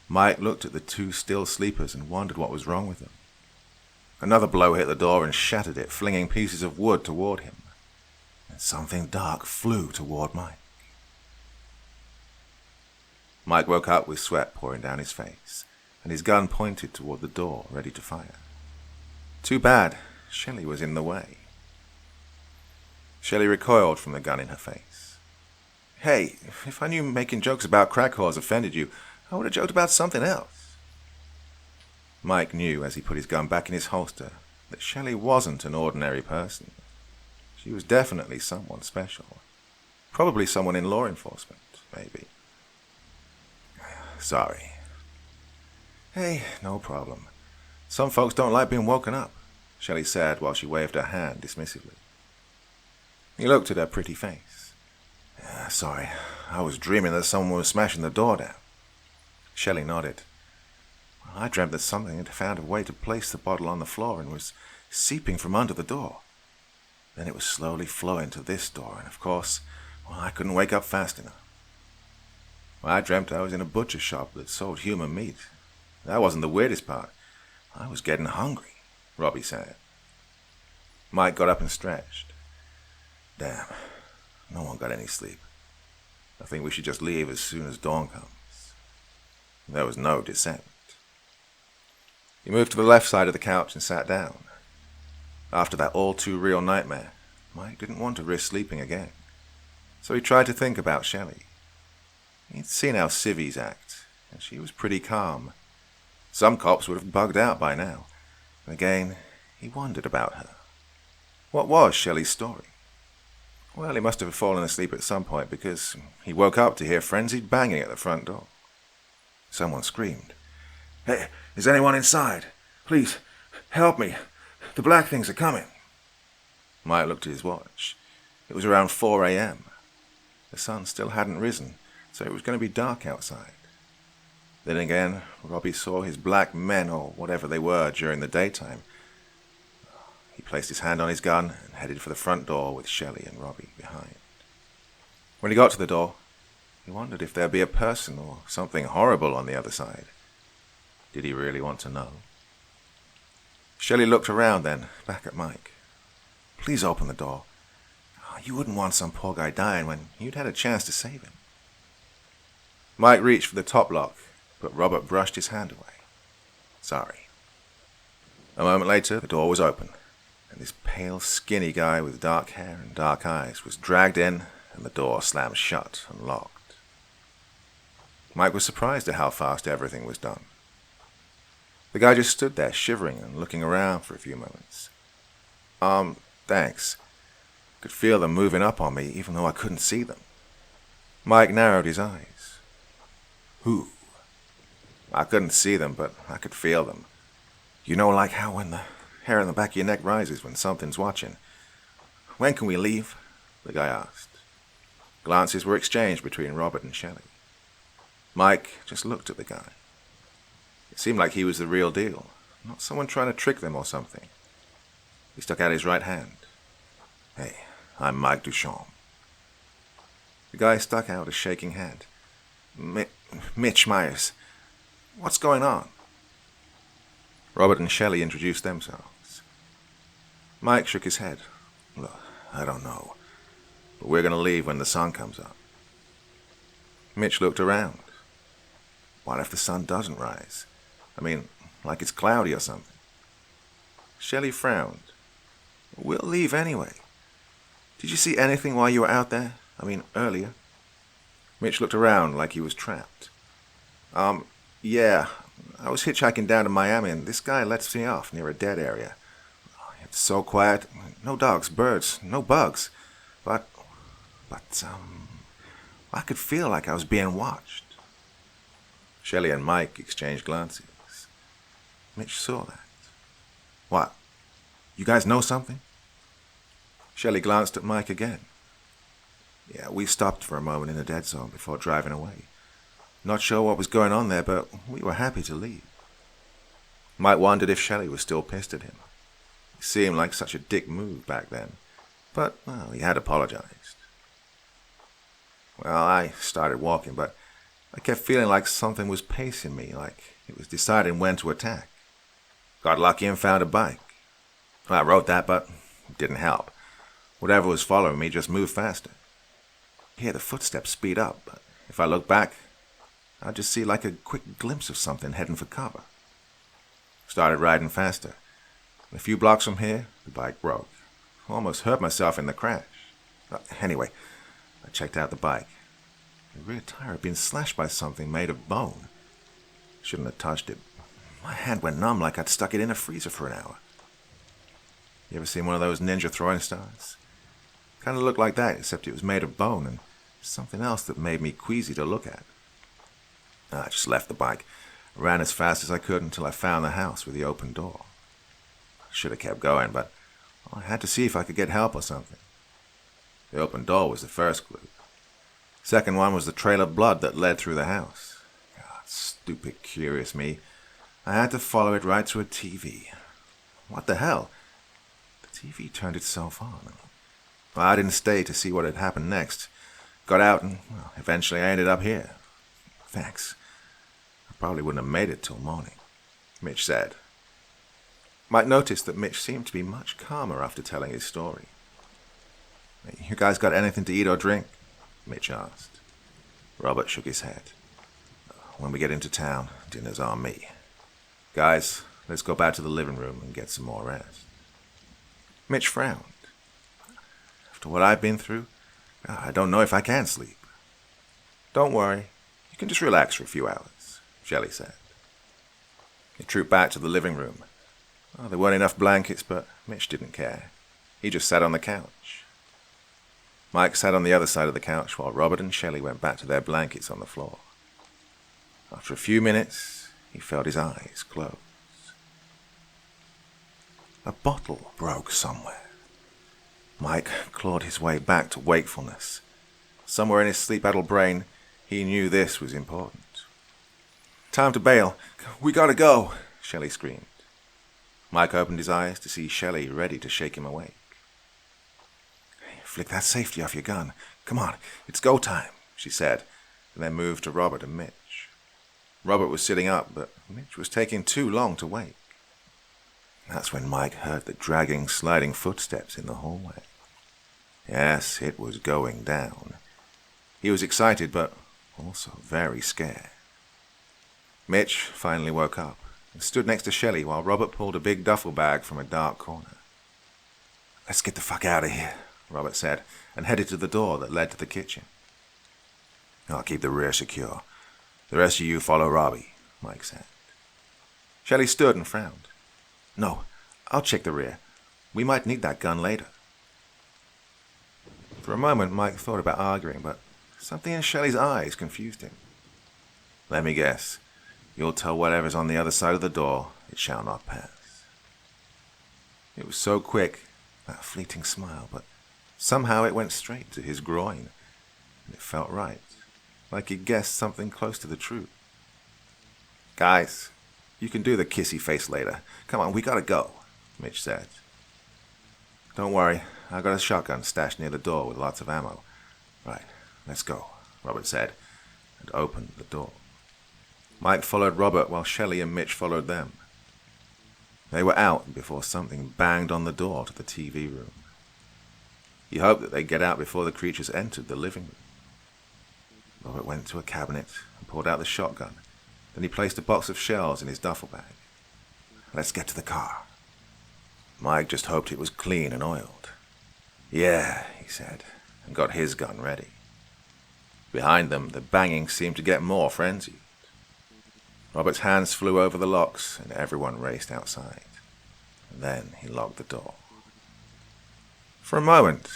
Mike looked at the two still sleepers and wondered what was wrong with them. Another blow hit the door and shattered it, flinging pieces of wood toward him. And something dark flew toward Mike. Mike woke up with sweat pouring down his face, and his gun pointed toward the door, ready to fire. Too bad, Shelley was in the way. Shelley recoiled from the gun in her face. Hey, if I knew making jokes about crack whores offended you, I would have joked about something else. Mike knew as he put his gun back in his holster that Shelley wasn't an ordinary person. She was definitely someone special. Probably someone in law enforcement, maybe. Sorry. Hey, no problem. Some folks don't like being woken up, Shelley said while she waved her hand dismissively. He looked at her pretty face. Sorry, I was dreaming that someone was smashing the door down. Shelley nodded. I dreamt that something had found a way to place the bottle on the floor and was seeping from under the door. Then it was slowly flowing to this door, and of course, I couldn't wake up fast enough. I dreamt I was in a butcher shop that sold human meat. That wasn't the weirdest part. I was getting hungry, Robbie said. Mike got up and stretched. Damn, no one got any sleep. I think we should just leave as soon as dawn comes. There was no dissent. He moved to the left side of the couch and sat down. After that all-too-real nightmare, Mike didn't want to risk sleeping again. So he tried to think about Shelley. He'd seen how civvies act, and she was pretty calm. Some cops would have bugged out by now. And again, he wondered about her. What was Shelley's story? Well, he must have fallen asleep at some point because he woke up to hear frenzied banging at the front door. Someone screamed. "Hey, is anyone inside? Please, help me. The black things are coming." Mike looked at his watch. It was around 4 a.m. The sun still hadn't risen, so it was going to be dark outside. Then again, Robbie saw his black men, or whatever they were, during the daytime. He placed his hand on his gun and headed for the front door with Shelley and Robbie behind. When he got to the door, he wondered if there'd be a person or something horrible on the other side. Did he really want to know? Shelley looked around then, back at Mike. "Please open the door. You wouldn't want some poor guy dying when you'd had a chance to save him." Mike reached for the top lock, but Robert brushed his hand away. "Sorry." A moment later, the door was open, and this pale, skinny guy with dark hair and dark eyes was dragged in, and the door slammed shut and locked. Mike was surprised at how fast everything was done. The guy just stood there, shivering and looking around for a few moments. Thanks. Could feel them moving up on me, even though I couldn't see them." Mike narrowed his eyes. "Who?" "I couldn't see them, but I could feel them. You know, like how when the hair on the back of your neck rises when something's watching. When can we leave?" the guy asked. Glances were exchanged between Robert and Shelley. Mike just looked at the guy. It seemed like he was the real deal, not someone trying to trick them or something. He stuck out his right hand. "Hey, I'm Mike Duchamp." The guy stuck out a shaking hand. Mitch Myers. What's going on?" Robert and Shelley introduced themselves. Mike shook his head. "Look, I don't know, but we're going to leave when the sun comes up." Mitch looked around. What if the sun doesn't rise? I mean, like it's cloudy or something. Shelley frowned. "We'll leave anyway. Did you see anything while you were out there? I mean, earlier?" Mitch looked around like he was trapped. Yeah, I was hitchhiking down to Miami and this guy lets me off near a dead area. It's so quiet. No dogs, birds, no bugs. But, I could feel like I was being watched." Shelley and Mike exchanged glances. Mitch saw that. "What? You guys know something?" Shelley glanced at Mike again. "Yeah, we stopped for a moment in the dead zone before driving away. Not sure what was going on there, but we were happy to leave." Mike wondered if Shelley was still pissed at him. It seemed like such a dick move back then, but, well, he had apologized. "Well, I started walking, but I kept feeling like something was pacing me, like it was deciding when to attack. Got lucky and found a bike. I wrote that, but it didn't help. Whatever was following me just moved faster. I hear the footsteps speed up, but if I look back, I'd just see like a quick glimpse of something heading for cover. Started riding faster. A few blocks from here, the bike broke. Almost hurt myself in the crash. Anyway, I checked out the bike. The rear tire had been slashed by something made of bone. Shouldn't have touched it. My hand went numb like I'd stuck it in a freezer for an hour. You ever seen one of those ninja throwing stars? Kind of looked like that, except it was made of bone and something else that made me queasy to look at. I just left the bike, ran as fast as I could until I found the house with the open door. I should have kept going, but I had to see if I could get help or something. The open door was the first clue. Second one was the trail of blood that led through the house. God, stupid, curious me. I had to follow it right to a TV. What the hell? The TV turned itself on. Well, I didn't stay to see what had happened next. Got out and, well, eventually I ended up here. Thanks. I probably wouldn't have made it till morning, Mitch said. Mike noticed that Mitch seemed to be much calmer after telling his story. You guys got anything to eat or drink? Mitch asked. Robert shook his head. When we get into town, dinner's on me. Guys, let's go back to the living room and get some more rest. Mitch frowned. After what I've been through, I don't know if I can sleep. Don't worry. You can just relax for a few hours, Shelley said. They trooped back to the living room. Oh, there weren't enough blankets, but Mitch didn't care. He just sat on the couch. Mike sat on the other side of the couch while Robert and Shelley went back to their blankets on the floor. After a few minutes, he felt his eyes close. A bottle broke somewhere. Mike clawed his way back to wakefulness. Somewhere in his sleep-addled brain, he knew this was important. Time to bail. We gotta go, Shelley screamed. Mike opened his eyes to see Shelley ready to shake him awake. Flick that safety off your gun. Come on, it's go time, she said, and then moved to Robert and Mitch. Robert was sitting up, but Mitch was taking too long to wake. That's when Mike heard the dragging, sliding footsteps in the hallway. Yes, it was going down. He was excited, but also very scared. Mitch finally woke up and stood next to Shelley while Robert pulled a big duffel bag from a dark corner. Let's get the fuck out of here, Robert said, and headed to the door that led to the kitchen. I'll keep the rear secure. The rest of you follow Robbie, Mike said. Shelley stood and frowned. No, I'll check the rear. We might need that gun later. For a moment, Mike thought about arguing, but something in Shelley's eyes confused him. Let me guess. You'll tell whatever's on the other side of the door, it shall not pass. It was so quick, that fleeting smile, but somehow it went straight to his groin, and it felt right, like he'd guessed something close to the truth. Guys, you can do the kissy face later. Come on, we gotta go, Mitch said. Don't worry, I got a shotgun stashed near the door with lots of ammo. Right, let's go, Robert said, and opened the door. Mike followed Robert while Shelley and Mitch followed them. They were out before something banged on the door to the TV room. He hoped that they'd get out before the creatures entered the living room. Robert went to a cabinet and pulled out the shotgun. Then he placed a box of shells in his duffel bag. Let's get to the car. Mike just hoped it was clean and oiled. Yeah, he said, and got his gun ready. Behind them, the banging seemed to get more frenzied. Robert's hands flew over the locks, and everyone raced outside. And then he locked the door. For a moment,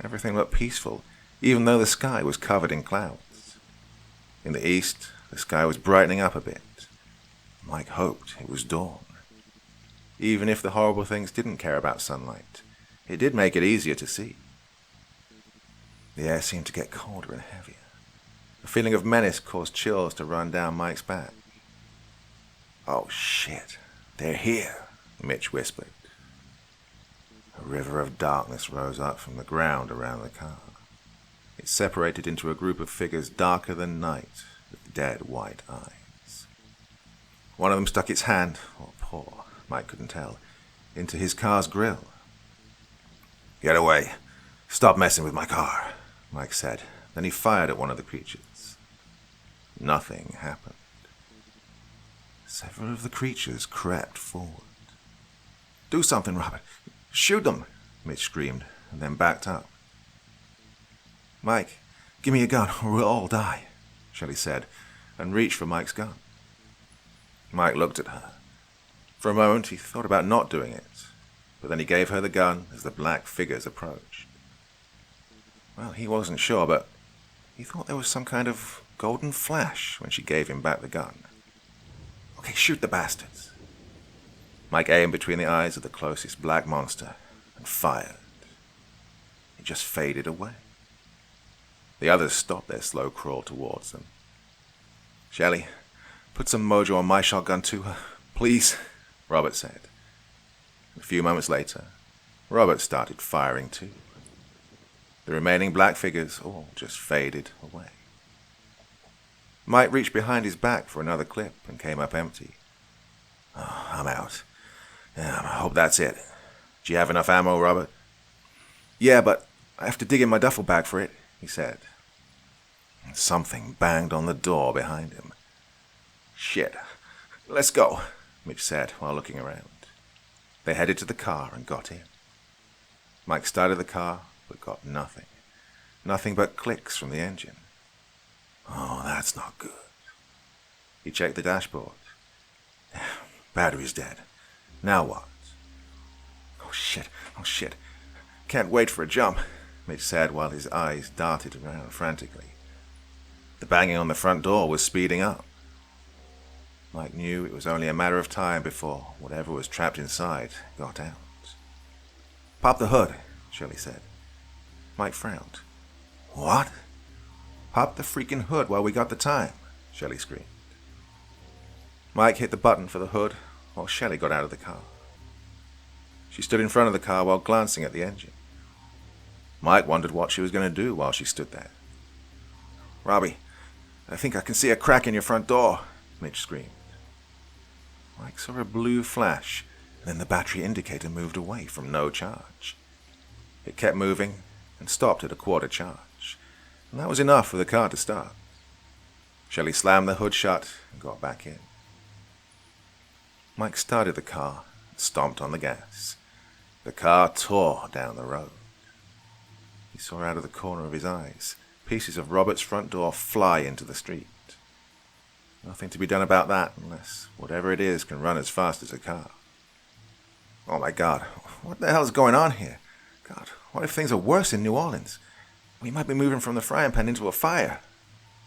everything looked peaceful, even though the sky was covered in clouds. In the east, the sky was brightening up a bit. Mike hoped it was dawn. Even if the horrible things didn't care about sunlight, it did make it easier to see. The air seemed to get colder and heavier. A feeling of menace caused chills to run down Mike's back. Oh shit, they're here, Mitch whispered. A river of darkness rose up from the ground around the car. It separated into a group of figures darker than night, with dead white eyes. One of them stuck its hand, or paw, Mike couldn't tell, into his car's grill. Get away. Stop messing with my car, Mike said. Then he fired at one of the creatures. Nothing happened. Several of the creatures crept forward. Do something, Robert. Shoot them, Mitch screamed, and then backed up. Mike, give me a gun or we'll all die, Shelley said, and reached for Mike's gun. Mike looked at her. For a moment he thought about not doing it, but then he gave her the gun as the black figures approached. Well, he wasn't sure, but he thought there was some kind of golden flash when she gave him back the gun. Okay, shoot the bastards. Mike aimed between the eyes of the closest black monster and fired. It just faded away. The others stopped their slow crawl towards them. "Shelley, put some mojo on my shotgun too, please," Robert said. A few moments later, Robert started firing too. The remaining black figures all just faded away. Mike reached behind his back for another clip and came up empty. "Oh, I'm out. Yeah, I hope that's it. Do you have enough ammo, Robert?" "Yeah, but I have to dig in my duffel bag for it," he said. Something banged on the door behind him. "Shit. Let's go," Mitch said while looking around. They headed to the car and got in. Mike started the car, but got nothing. Nothing but clicks from the engine. "Oh, that's not good." He checked the dashboard. "Battery's dead. Now what?" Oh shit. Can't wait for a jump," Mitch said while his eyes darted around frantically. The banging on the front door was speeding up. Mike knew it was only a matter of time before whatever was trapped inside got out. "Pop the hood," Shelley said. Mike frowned. "What?" "Pop the freaking hood while we got the time," Shelley screamed. Mike hit the button for the hood while Shelley got out of the car. She stood in front of the car while glancing at the engine. Mike wondered what she was going to do while she stood there. "Robbie, I think I can see a crack in your front door," Mitch screamed. Mike saw a blue flash, and then the battery indicator moved away from no charge. It kept moving and stopped at a quarter charge, and that was enough for the car to start. Shelley slammed the hood shut and got back in. Mike started the car and stomped on the gas. The car tore down the road. He saw out of the corner of his eyes pieces of Robert's front door fly into the street. Nothing to be done about that unless whatever it is can run as fast as a car. Oh my God, what the hell is going on here? God, what if things are worse in New Orleans? We might be moving from the frying pan into a fire,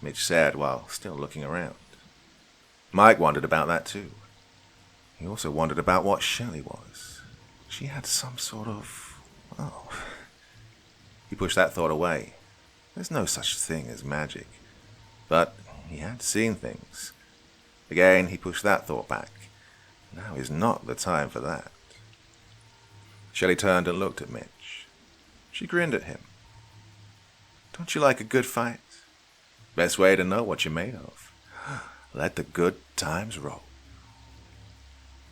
Mitch said while still looking around. Mike wondered about that too. He also wondered about what Shelley was. She had some sort of... oh. He pushed that thought away. There's no such thing as magic. But he had seen things. Again, he pushed that thought back. Now is not the time for that. Shelley turned and looked at Mitch. She grinned at him. "Don't you like a good fight? Best way to know what you're made of. Let the good times roll."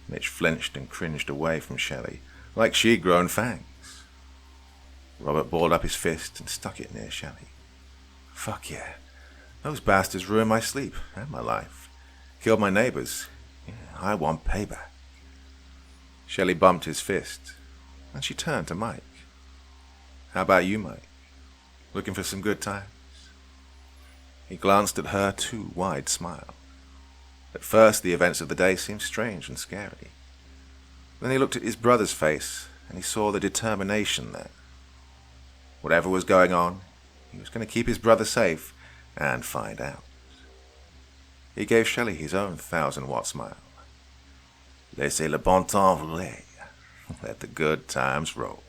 Mitch flinched and cringed away from Shelley, like she'd grown fangs. Robert balled up his fist and stuck it near Shelley. "Fuck yeah. Those bastards ruined my sleep and my life. Killed my neighbors. Yeah, I want payback." Shelley bumped his fist, and she turned to Mike. "How about you, Mike? Looking for some good times?" He glanced at her too wide smile. At first, the events of the day seemed strange and scary. Then he looked at his brother's face, and he saw the determination there. Whatever was going on, he was going to keep his brother safe and find out. He gave Shelley his own 1,000-watt smile. "Laissez le bon temps rouler. Let the good times roll."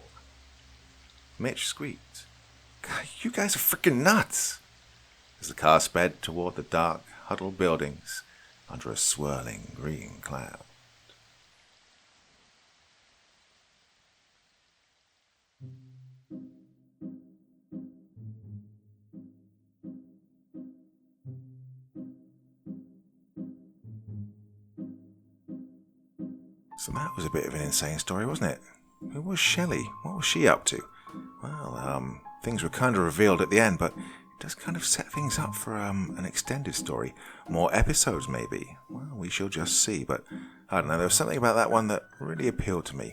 Mitch squeaked. "God, you guys are freaking nuts!" as the car sped toward the dark, huddled buildings under a swirling green cloud. So that was a bit of an insane story, wasn't it? Who was Shelley? What was she up to? Well, things were kind of revealed at the end, but it does kind of set things up for an extended story. More episodes, maybe. Well, we shall just see, but I don't know, there was something about that one that really appealed to me.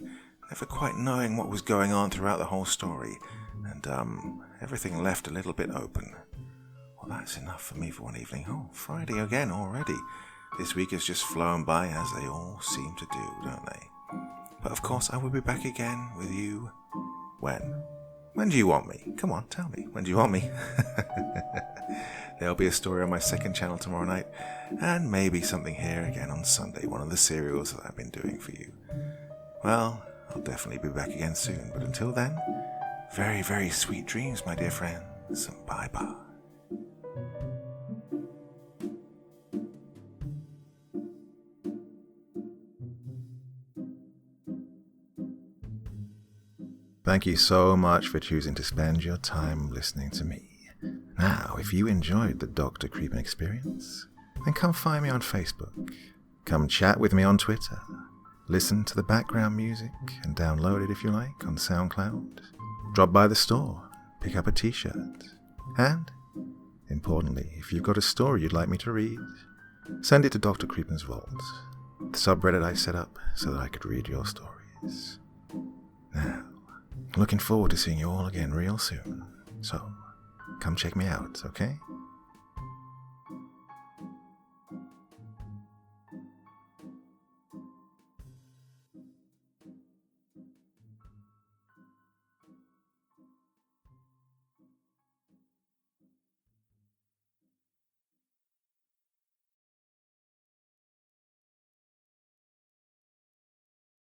Never quite knowing what was going on throughout the whole story, and everything left a little bit open. Well, that's enough for me for one evening. Oh, Friday again already. This week has just flown by, as they all seem to do, don't they? But of course, I will be back again with you. When? When do you want me? Come on, tell me. When do you want me? There'll be a story on my second channel tomorrow night, and maybe something here again on Sunday, one of the serials that I've been doing for you. Well, I'll definitely be back again soon, but until then, very, very sweet dreams, my dear friends, and bye-bye. Thank you so much for choosing to spend your time listening to me. Now, if you enjoyed the Dr. Creepen experience, then come find me on Facebook. Come chat with me on Twitter. Listen to the background music and download it if you like on SoundCloud. Drop by the store, pick up a t-shirt. And, importantly, if you've got a story you'd like me to read, send it to Dr. Creepen's Vault, the subreddit I set up so that I could read your stories. Now, looking forward to seeing you all again real soon. So, come check me out, okay?